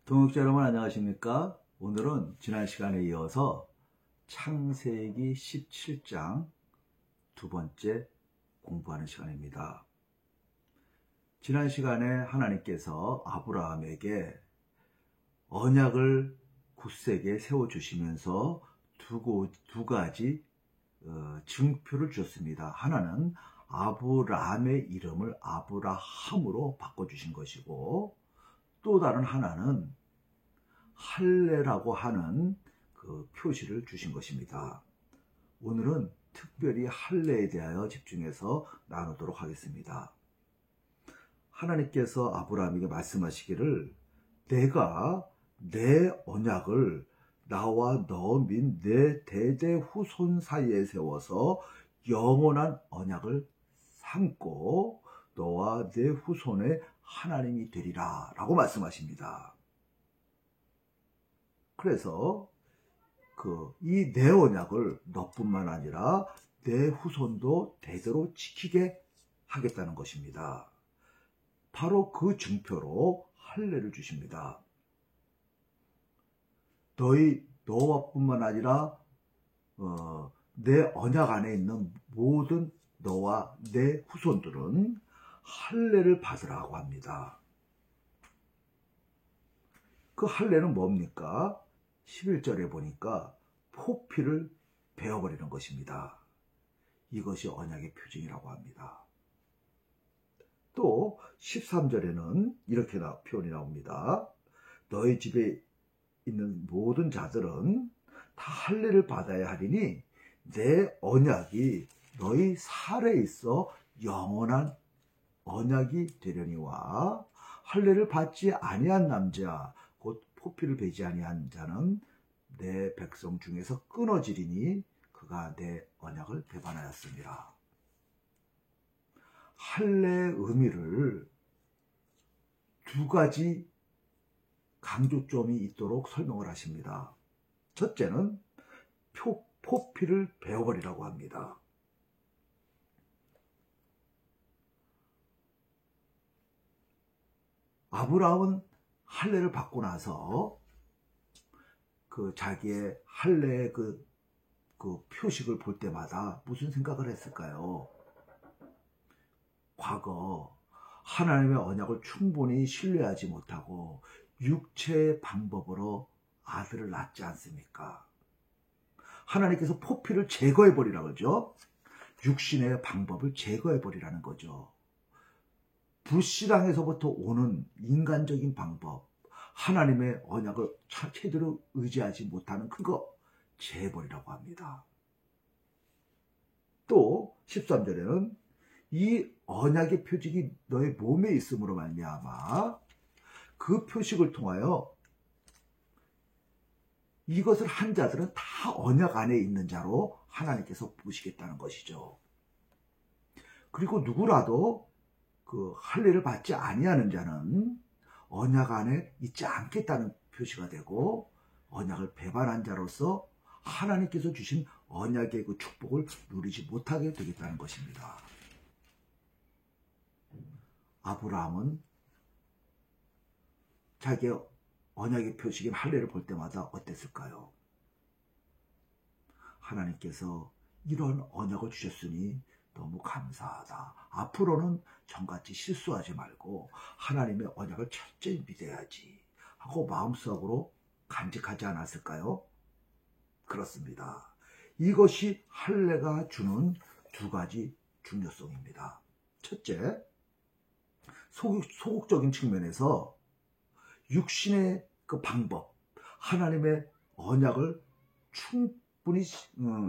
동역자 여러분 안녕하십니까? 오늘은 지난 시간에 이어서 창세기 17장 두 번째 공부하는 시간입니다. 지난 시간에 하나님께서 아브라함에게 언약을 굳세게 세워주시면서 두 가지 증표를 주셨습니다. 하나는 아브라함의 이름을 아브라함으로 바꿔주신 것이고, 또 다른 하나는 할례라고 하는 그 표시를 주신 것입니다. 오늘은 특별히 할례에 대하여 집중해서 나누도록 하겠습니다. 하나님께서 아브라함에게 말씀하시기를 내가 내 언약을 나와 너 및 내 대대 후손 사이에 세워서 영원한 언약을 삼고 너와 내 후손의 하나님이 되리라 라고 말씀하십니다. 그래서 이 내 언약을 너뿐만 아니라 내 후손도 대대로 지키게 하겠다는 것입니다. 바로 그 증표로 할례를 주십니다. 너와뿐만 아니라 내 언약 안에 있는 모든 너와 내 후손들은 할례를 받으라고 합니다. 그 할례는 뭡니까? 11절에 보니까 포피를 베어버리는 것입니다. 이것이 언약의 표징이라고 합니다. 또 13절에는 이렇게 표현이 나옵니다. 너희 집에 있는 모든 자들은 다 할례를 받아야 하리니 내 언약이 너희 살에 있어 영원한 언약이 되려니와 할례를 받지 아니한 남자 곧 포피를 베지 아니한 자는 내 백성 중에서 끊어지리니 그가 내 언약을 배반하였습니다. 할례의 의미를 두 가지 강조점이 있도록 설명을 하십니다. 첫째는 포피를 베어버리라고 합니다. 아브라함은 할례를 받고 나서 자기의 할례의 그 표식을 볼 때마다 무슨 생각을 했을까요? 과거 하나님의 언약을 충분히 신뢰하지 못하고 육체의 방법으로 아들을 낳지 않습니까? 하나님께서 포피를 제거해버리라 그러죠. 육신의 방법을 제거해버리라는 거죠. 불신앙에서부터 오는 인간적인 방법, 하나님의 언약을 제대로 의지하지 못하는 그거 제해버리라고 합니다. 또 13절에는 이 언약의 표식이 너의 몸에 있음으로 말미암아 그 표식을 통하여 이것을 한 자들은 다 언약 안에 있는 자로 하나님께서 보시겠다는 것이죠. 그리고 누구라도 할례를 받지 아니하는 자는 언약 안에 있지 않겠다는 표시가 되고 언약을 배반한 자로서 하나님께서 주신 언약의 그 축복을 누리지 못하게 되겠다는 것입니다. 아브라함은 자기의 언약의 표식인 할례를 볼 때마다 어땠을까요? 하나님께서 이런 언약을 주셨으니 너무 감사하다. 앞으로는 전같이 실수하지 말고 하나님의 언약을 철저히 믿어야지 하고 마음속으로 간직하지 않았을까요? 그렇습니다. 이것이 할례가 주는 두 가지 중요성입니다. 첫째, 소극적인 측면에서 육신의 그 방법, 하나님의 언약을 충분히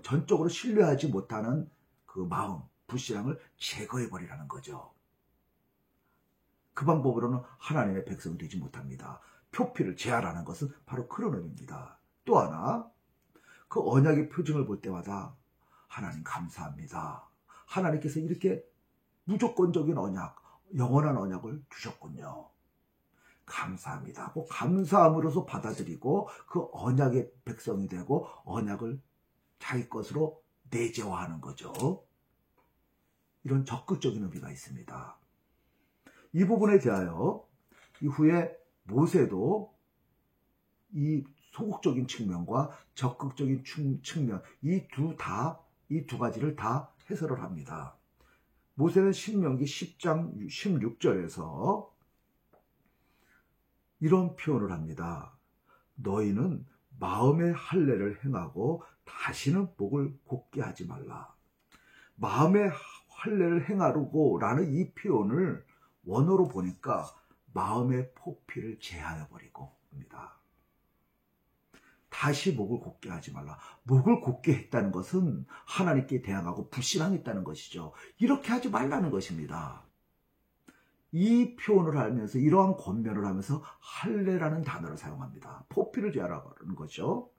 전적으로 신뢰하지 못하는 그 마음, 불신앙을 제거해버리라는 거죠. 그 방법으로는 하나님의 백성이 되지 못합니다. 표피를 제하라는 것은 바로 그런 의미입니다. 또 하나, 그 언약의 표징을 볼 때마다 하나님 감사합니다. 하나님께서 이렇게 무조건적인 언약, 영원한 언약을 주셨군요. 감사합니다. 그 감사함으로써 받아들이고 그 언약의 백성이 되고 언약을 자기 것으로 내재화하는 거죠. 이런 적극적인 의미가 있습니다. 이 부분에 대하여 이후에 모세도 이 소극적인 측면과 적극적인 측면, 이 두 가지를 다 해설을 합니다. 모세는 신명기 10장 16절에서 이런 표현을 합니다. 너희는 마음의 할례를 행하고 다시는 목을 곧게 하지 말라. 마음의 할례를 행하려고 라는 이 표현을 원어로 보니까 마음의 포피를 제하여버리고 입니다. 다시 목을 곧게 하지 말라. 목을 곧게 했다는 것은 하나님께 대항하고 불신앙했다는 것이죠. 이렇게 하지 말라는 것입니다. 이 표현을 하면서 이러한 권면을 하면서 할례라는 단어를 사용합니다. 포피를 제하라는 거죠.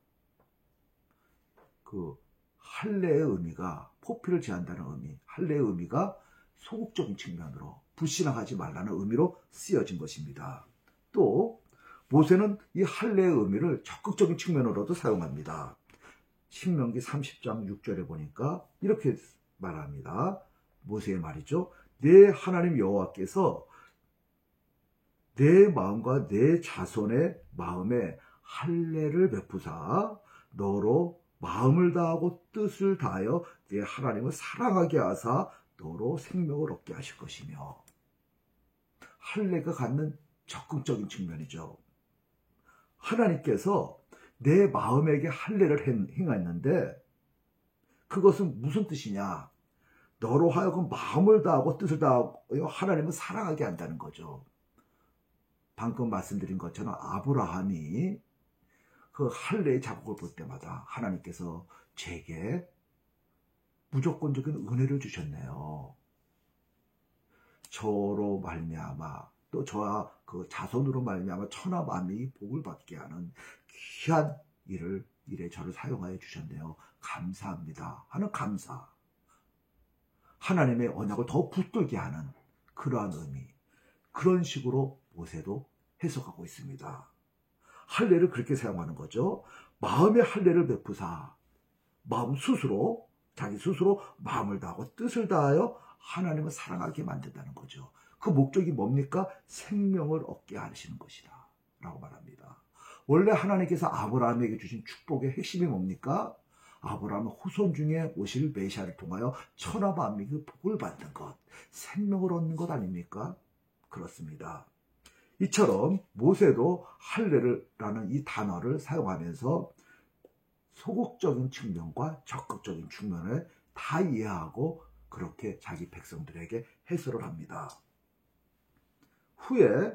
그 할례의 의미가 포피를 제한다는 의미, 할례의 의미가 소극적인 측면으로 불신앙하지 말라는 의미로 쓰여진 것입니다. 또 모세는 이 할례의 의미를 적극적인 측면으로도 사용합니다. 신명기 30장 6절에 보니까 이렇게 말합니다. 모세의 말이죠. 내 하나님 여호와께서 내 마음과 내 자손의 마음에 할례를 베푸사 너로 마음을 다하고 뜻을 다하여 내 하나님을 사랑하게 하사 너로 생명을 얻게 하실 것이며, 할례가 갖는 적극적인 측면이죠. 하나님께서 내 마음에게 할례를 행했는데 그것은 무슨 뜻이냐? 너로 하여금 마음을 다하고 뜻을 다하여 하나님을 사랑하게 한다는 거죠. 방금 말씀드린 것처럼 아브라함이 그 할례의 자국을 볼 때마다 하나님께서 제게 무조건적인 은혜를 주셨네요. 저로 말미암아 또 저와 그 자손으로 말미암아 천하 만민이 복을 받게 하는 귀한 일에 저를 사용하여 주셨네요. 감사합니다 하는 감사, 하나님의 언약을 더 붙들게 하는 그러한 의미, 그런 식으로 모세도 해석하고 있습니다. 할례를 그렇게 사용하는 거죠. 마음의 할례를 베푸사, 마음 스스로, 자기 스스로 마음을 다하고 뜻을 다하여 하나님을 사랑하게 만든다는 거죠. 그 목적이 뭡니까? 생명을 얻게 하시는 것이다 라고 말합니다. 원래 하나님께서 아브라함에게 주신 축복의 핵심이 뭡니까? 아브라함은 후손 중에 오실 메시아를 통하여 천하 만민이 복을 받는 것, 생명을 얻는 것 아닙니까? 그렇습니다. 이처럼 모세도 할례라는 이 단어를 사용하면서 소극적인 측면과 적극적인 측면을 다 이해하고 그렇게 자기 백성들에게 해설을 합니다. 후에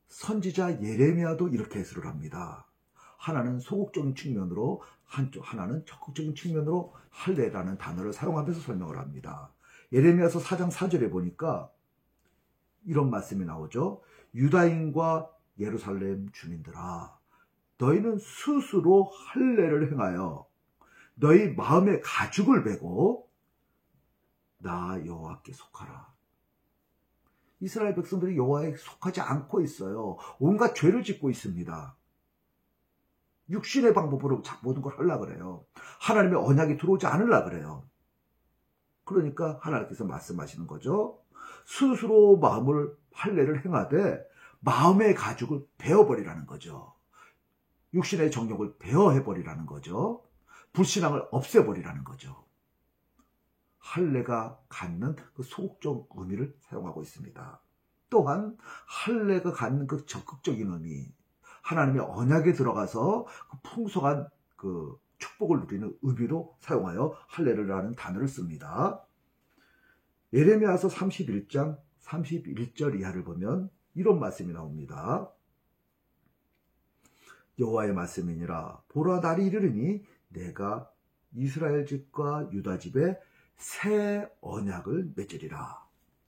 선지자 예레미야도 이렇게 해설을 합니다. 하나는 소극적인 측면으로, 하나는 적극적인 측면으로 할례라는 단어를 사용하면서 설명을 합니다. 예레미야서 4장 4절에 보니까 이런 말씀이 나오죠. 유다인과 예루살렘 주민들아, 너희는 스스로 할례를 행하여 너희 마음의 가죽을 베고 나 여호와께 속하라. 이스라엘 백성들이 여호와에 속하지 않고 있어요. 온갖 죄를 짓고 있습니다. 육신의 방법으로 모든 걸 하려고 그래요. 하나님의 언약이 들어오지 않으려고 그래요. 그러니까 하나님께서 말씀하시는 거죠. 스스로 마음을 할례를 행하되 마음의 가죽을 베어버리라는 거죠. 육신의 정욕을 베어해버리라는 거죠. 불신앙을 없애버리라는 거죠. 할례가 갖는 그 소극적 의미를 사용하고 있습니다. 또한 할례가 갖는 그 적극적인 의미, 하나님의 언약에 들어가서 그 풍성한 그 축복을 누리는 의미로 사용하여 할례라는 단어를 씁니다. 예레미야서 31장 31절 이하를 보면 이런 말씀이 나옵니다. 여호와의 말씀이니라. 보라, 날이 이르리니 내가 이스라엘 집과 유다 집에 새 언약을 맺으리라.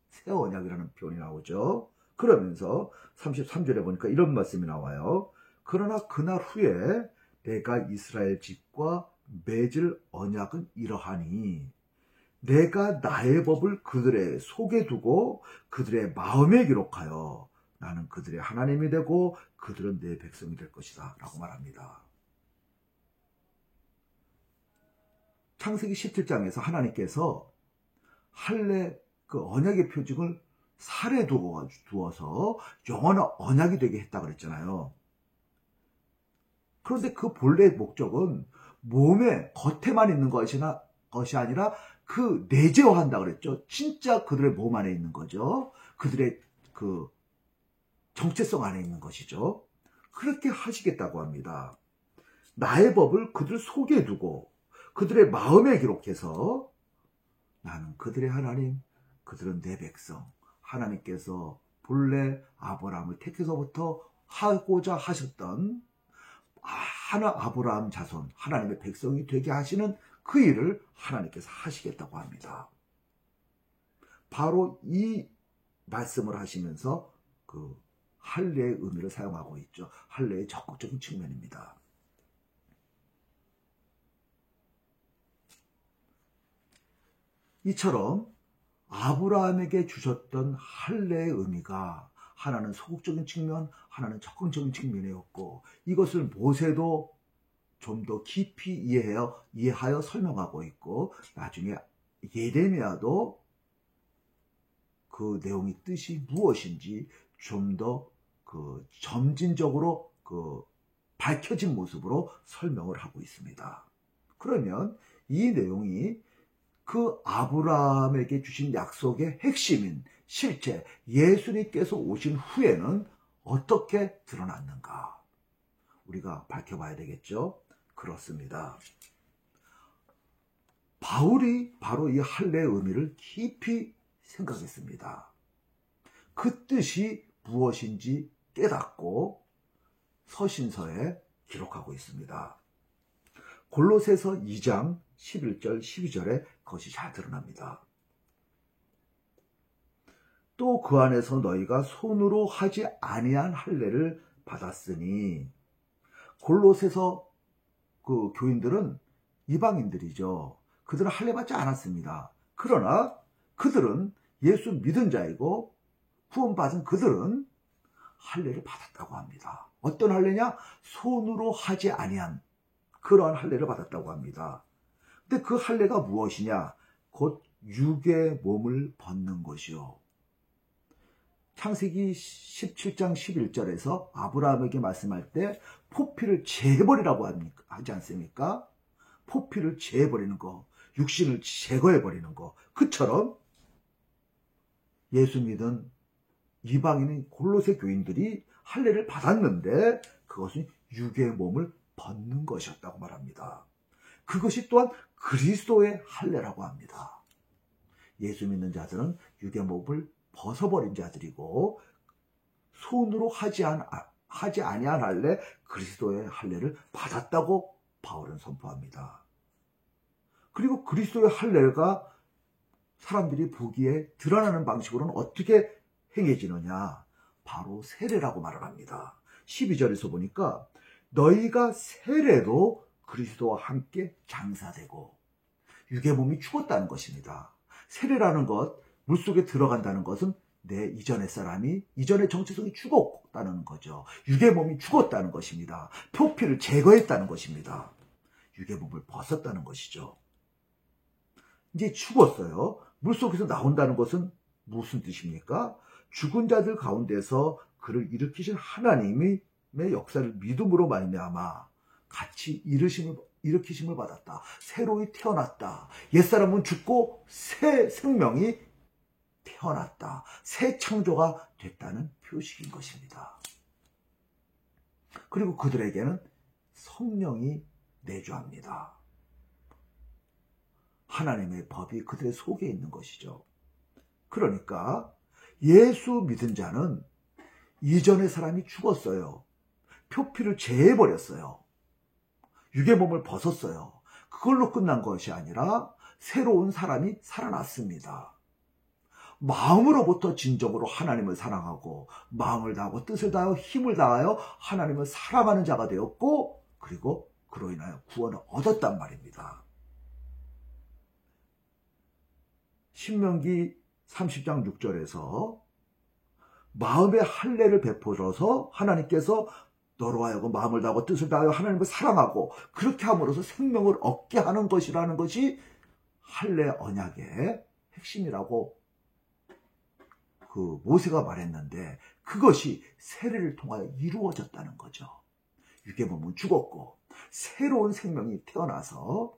새 언약이라는 표현이 나오죠. 그러면서 33절에 보니까 이런 말씀이 나와요. 그러나 그날 후에 내가 이스라엘 집과 맺을 언약은 이러하니 내가 나의 법을 그들의 속에 두고 그들의 마음에 기록하여 나는 그들의 하나님이 되고 그들은 내 백성이 될 것이다 라고 말합니다. 창세기 17장에서 하나님께서 할례 그 언약의 표징을 살에 두어서 영원한 언약이 되게 했다고 그랬잖아요. 그런데 그 본래의 목적은 몸의 겉에만 있는 것이 아니라 그 내재화한다 그랬죠. 진짜 그들의 몸 안에 있는 거죠. 그들의 그 정체성 안에 있는 것이죠. 그렇게 하시겠다고 합니다. 나의 법을 그들 속에 두고 그들의 마음에 기록해서 나는 그들의 하나님, 그들은 내 백성. 하나님께서 본래 아브라함을 택해서부터 하고자 하셨던 아브라함 자손, 하나님의 백성이 되게 하시는 그 일을 하나님께서 하시겠다고 합니다. 바로 이 말씀을 하시면서 그 할례의 의미를 사용하고 있죠. 할례의 적극적인 측면입니다. 이처럼 아브라함에게 주셨던 할례의 의미가 하나는 소극적인 측면, 하나는 적극적인 측면이었고, 이것을 모세도 좀 더 깊이 이해하여 설명하고 있고, 나중에 예레미야도 그 내용의 뜻이 무엇인지 좀 더 그 점진적으로 그 밝혀진 모습으로 설명을 하고 있습니다. 그러면 이 내용이 그 아브라함에게 주신 약속의 핵심인 실제 예수님께서 오신 후에는 어떻게 드러났는가? 우리가 밝혀봐야 되겠죠? 그렇습니다. 바울이 바로 이 할례의 의미를 깊이 생각했습니다. 그 뜻이 무엇인지 깨닫고 서신서에 기록하고 있습니다. 골로새서 2장 11절 12절에 그것이 잘 드러납니다. 또 그 안에서 너희가 손으로 하지 아니한 할례를 받았으니, 골로새서 그 교인들은 이방인들이죠. 그들은 할례 받지 않았습니다. 그러나 그들은 예수 믿은 자이고 구원받은 그들은 할례를 받았다고 합니다. 어떤 할례냐? 손으로 하지 아니한 그러한 할례를 받았다고 합니다. 근데 그 할례가 무엇이냐? 곧 육의 몸을 벗는 것이요. 창세기 17장 11절에서 아브라함에게 말씀할 때 포피를 재버리라고 하지 않습니까? 포피를 재버리는 거, 육신을 제거해버리는 거. 그처럼 예수 믿은 이방인인 골로새 교인들이 할례를 받았는데 그것은 육의 몸을 벗는 것이었다고 말합니다. 그것이 또한 그리스도의 할례라고 합니다. 예수 믿는 자들은 육의 몸을 벗어버린 자들이고, 손으로 하지 아니한 할례, 그리스도의 할례를 받았다고 바울은 선포합니다. 그리고 그리스도의 할례가 사람들이 보기에 드러나는 방식으로는 어떻게 행해지느냐? 바로 세례라고 말을 합니다. 12절에서 보니까 너희가 세례로 그리스도와 함께 장사되고, 육의 몸이 죽었다는 것입니다. 세례라는 것, 물속에 들어간다는 것은 내 이전의 사람이, 이전의 정체성이 죽었다는 거죠. 육의 몸이 죽었다는 것입니다. 표피를 제거했다는 것입니다. 육의 몸을 벗었다는 것이죠. 이제 죽었어요. 물속에서 나온다는 것은 무슨 뜻입니까? 죽은 자들 가운데서 그를 일으키신 하나님의 역사를 믿음으로 말미암아 같이 일으키심을 받았다. 새로이 태어났다. 옛사람은 죽고 새 생명이 태어났다. 새 창조가 됐다는 표식인 것입니다. 그리고 그들에게는 성령이 내주합니다. 하나님의 법이 그들의 속에 있는 것이죠. 그러니까 예수 믿은 자는 이전의 사람이 죽었어요. 표피를 제해버렸어요. 육의 몸을 벗었어요. 그걸로 끝난 것이 아니라 새로운 사람이 살아났습니다. 마음으로부터 진정으로 하나님을 사랑하고 마음을 다하고 뜻을 다하여 힘을 다하여 하나님을 사랑하는 자가 되었고, 그리고 그로 인하여 구원을 얻었단 말입니다. 신명기 30장 6절에서 마음의 할례를 베풀어서 하나님께서 너로 하여금 마음을 다하고 뜻을 다하여 하나님을 사랑하고 그렇게 함으로써 생명을 얻게 하는 것이라는 것이 할례 언약의 핵심이라고 그 모세가 말했는데, 그것이 세례를 통하여 이루어졌다는 거죠. 육의 몸은 죽었고 새로운 생명이 태어나서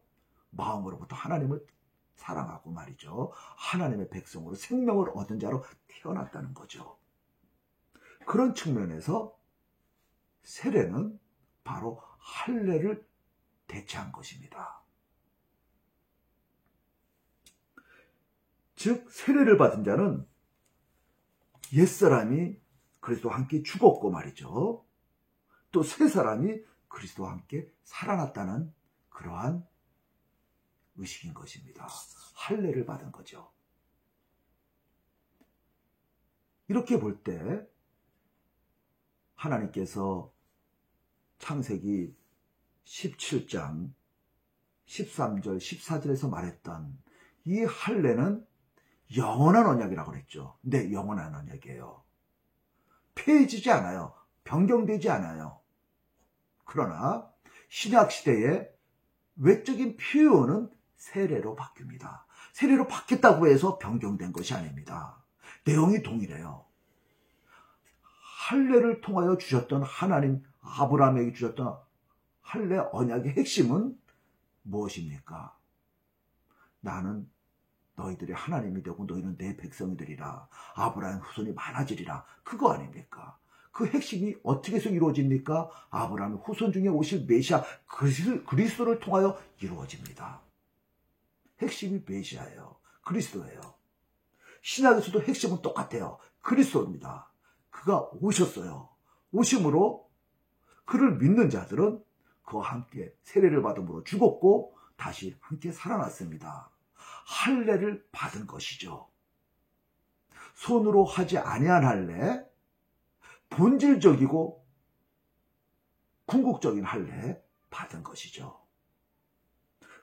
마음으로부터 하나님을 사랑하고 말이죠. 하나님의 백성으로 생명을 얻은 자로 태어났다는 거죠. 그런 측면에서 세례는 바로 할례를 대체한 것입니다. 즉 세례를 받은 자는 옛사람이 그리스도와 함께 죽었고 말이죠. 또 새 사람이 그리스도와 함께 살아났다는 그러한 의식인 것입니다. 할례를 받은 거죠. 이렇게 볼 때 하나님께서 창세기 17장 13절 14절에서 말했던 이 할례는 영원한 언약이라고 그랬죠. 근데 영원한 언약이에요. 폐해지지 않아요. 변경되지 않아요. 그러나 신약 시대의 외적인 표현은 세례로 바뀝니다. 세례로 바뀌었다고 해서 변경된 것이 아닙니다. 내용이 동일해요. 할례를 통하여 주셨던 하나님 아브라함에게 주셨던 할례 언약의 핵심은 무엇입니까? 나는 너희들이 하나님이 되고 너희는 내 백성이 되리라. 아브라함 후손이 많아지리라. 그거 아닙니까? 그 핵심이 어떻게 해서 이루어집니까? 아브라함의 후손 중에 오실 메시아 그리스도를 통하여 이루어집니다. 핵심이 메시아예요. 그리스도예요. 신약에서도 핵심은 똑같아요. 그리스도입니다. 그가 오셨어요. 오심으로 그를 믿는 자들은 그와 함께 세례를 받음으로 죽었고 다시 함께 살아났습니다. 할례를 받은 것이죠. 손으로 하지 아니한 할례, 본질적이고 궁극적인 할례 받은 것이죠.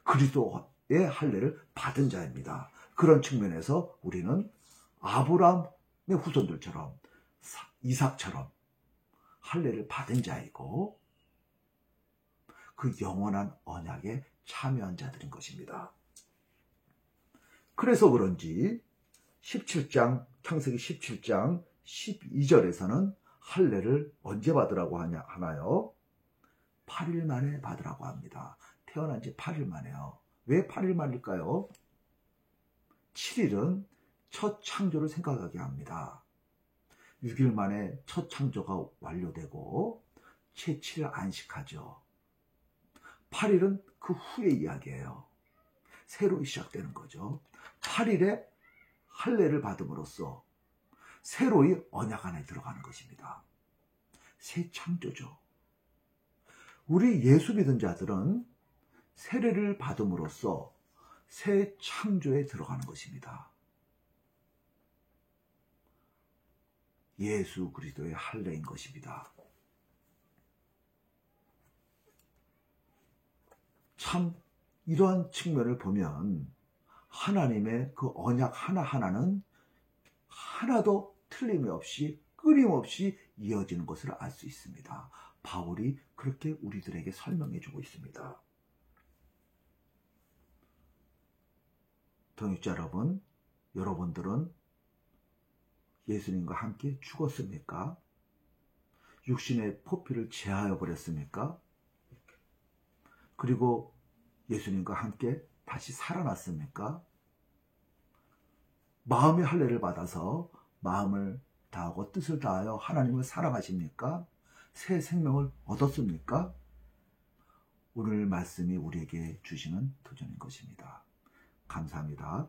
그리스도의 할례를 받은 자입니다. 그런 측면에서 우리는 아브라함의 후손들처럼 이삭처럼 할례를 받은 자이고 그 영원한 언약에 참여한 자들인 것입니다. 그래서 그런지 17장 창세기 17장 12절에서는 할례를 언제 받으라고 하나요? 8일 만에 받으라고 합니다. 태어난 지 8일 만에요. 왜 8일 만일까요? 7일은 첫 창조를 생각하게 합니다. 6일 만에 첫 창조가 완료되고 제7일 안식하죠. 8일은 그 후의 이야기예요. 새로 시작되는 거죠. 8일에 할례를 받음으로써 새로이 언약 안에 들어가는 것입니다. 새 창조죠. 우리 예수 믿은 자들은 세례를 받음으로써 새 창조에 들어가는 것입니다. 예수 그리스도의 할례인 것입니다. 참 이러한 측면을 보면 하나님의 그 언약 하나하나는 하나도 틀림이 없이 끊임없이 이어지는 것을 알 수 있습니다. 바울이 그렇게 우리들에게 설명해 주고 있습니다. 동역자 여러분, 여러분들은 예수님과 함께 죽었습니까? 육신의 포피를 제하여 버렸습니까? 그리고 예수님과 함께 다시 살아났습니까? 마음의 할례를 받아서 마음을 다하고 뜻을 다하여 하나님을 사랑하십니까? 새 생명을 얻었습니까? 오늘 말씀이 우리에게 주시는 도전인 것입니다. 감사합니다.